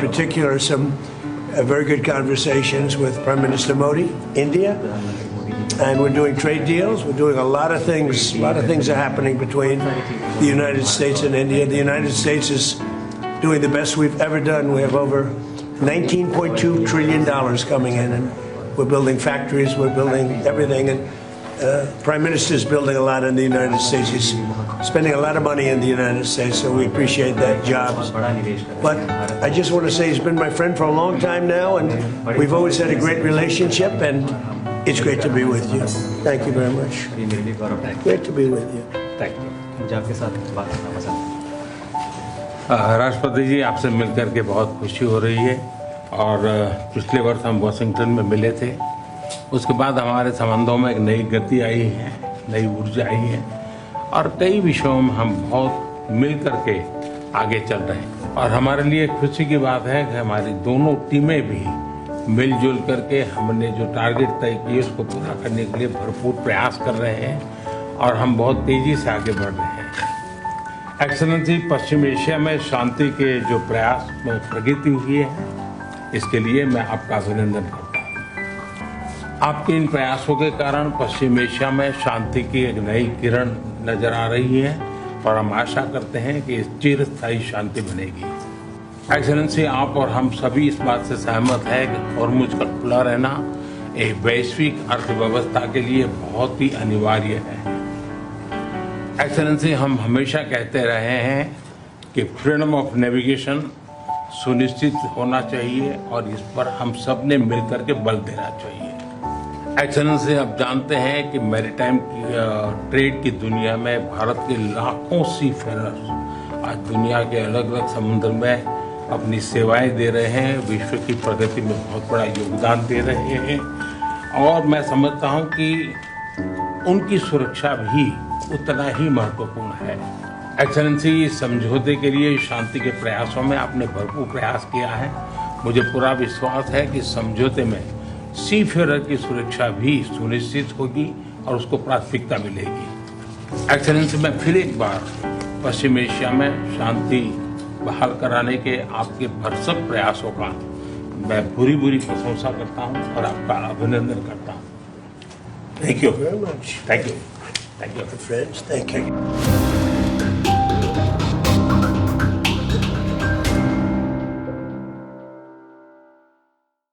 particular some very good conversations with Prime Minister Modi, India, and we're doing trade deals. We're doing a lot of things. A lot of things are happening between the United States and India. The United States is doing the best we've ever done. We have over $19.2 trillion coming in, and we're building factories. We're building everything, and Prime Minister is building a lot in the United States. He's spending a lot of money in the United States, so we appreciate that, jobs. But I just want to say he's been my friend for a long time now, and we've always had a great relationship, and it's great to be with you. Thank you very much. Great to be with you. Thank you. Punjab के साथ बात करना पसंद। राष्ट्रपति जी, आपसे मिलकर के बहुत खुशी हो रही है और पिछले वर्ष हम वाशिंगटन में मिले थे। उसके बाद हमारे संबंधों में एक नई गति आई है, नई ऊर्जा आई है और कई विषयों में हम बहुत मिल करके आगे चल रहे हैं। और हमारे लिए खुशी की बात है कि हमारी दोनों टीमें भी मिलजुल करके हमने जो टारगेट तय किए उसको पूरा करने के लिए भरपूर प्रयास कर रहे हैं और हम बहुत तेजी से आगे बढ़ रहे हैं। एक्सेलेंसी, पश्चिम एशिया में शांति के जो प्रयास में प्रगति हुई है, इसके लिए मैं आपका अभिनंदन करता हूँ। आपके इन प्रयासों के कारण पश्चिम एशिया में शांति की एक नई किरण नजर आ रही है और हम आशा करते हैं कि इस चिरस्थायी शांति बनेगी। एक्सेलेंसी, आप और हम सभी इस बात से सहमत हैं कि हॉर्मुज का खुला रहना एक वैश्विक अर्थव्यवस्था के लिए बहुत ही अनिवार्य है। एक्सेलेंसी, हम हमेशा कहते रहे हैं कि फ्रीडम ऑफ नेविगेशन सुनिश्चित होना चाहिए और इस पर हम सब ने मिलकर के बल देना चाहिए। एक्सेलेंसी, आप जानते हैं कि मैरीटाइम ट्रेड की दुनिया में भारत के लाखों सी फेरर्स आज दुनिया के अलग अलग समुद्र में अपनी सेवाएं दे रहे हैं, विश्व की प्रगति में बहुत बड़ा योगदान दे रहे हैं और मैं समझता हूं कि उनकी सुरक्षा भी उतना ही महत्वपूर्ण है। एक्सेलेंसी, इस समझौते के लिए शांति के प्रयासों में आपने भरपूर प्रयास किया है। मुझे पूरा विश्वास है कि समझौते में सी फेरर की सुरक्षा भी सुनिश्चित होगी और उसको प्राथमिकता मिलेगी। एक्सेलेंसी, मैं फिर एक बार पश्चिम एशिया में शांति बहाल कराने के आपके भरसक प्रयासों का मैं पूरी प्रशंसा करता हूं और आपका अभिनंदन करता हूं। Thank you very much. Thank you. Friends, thank you.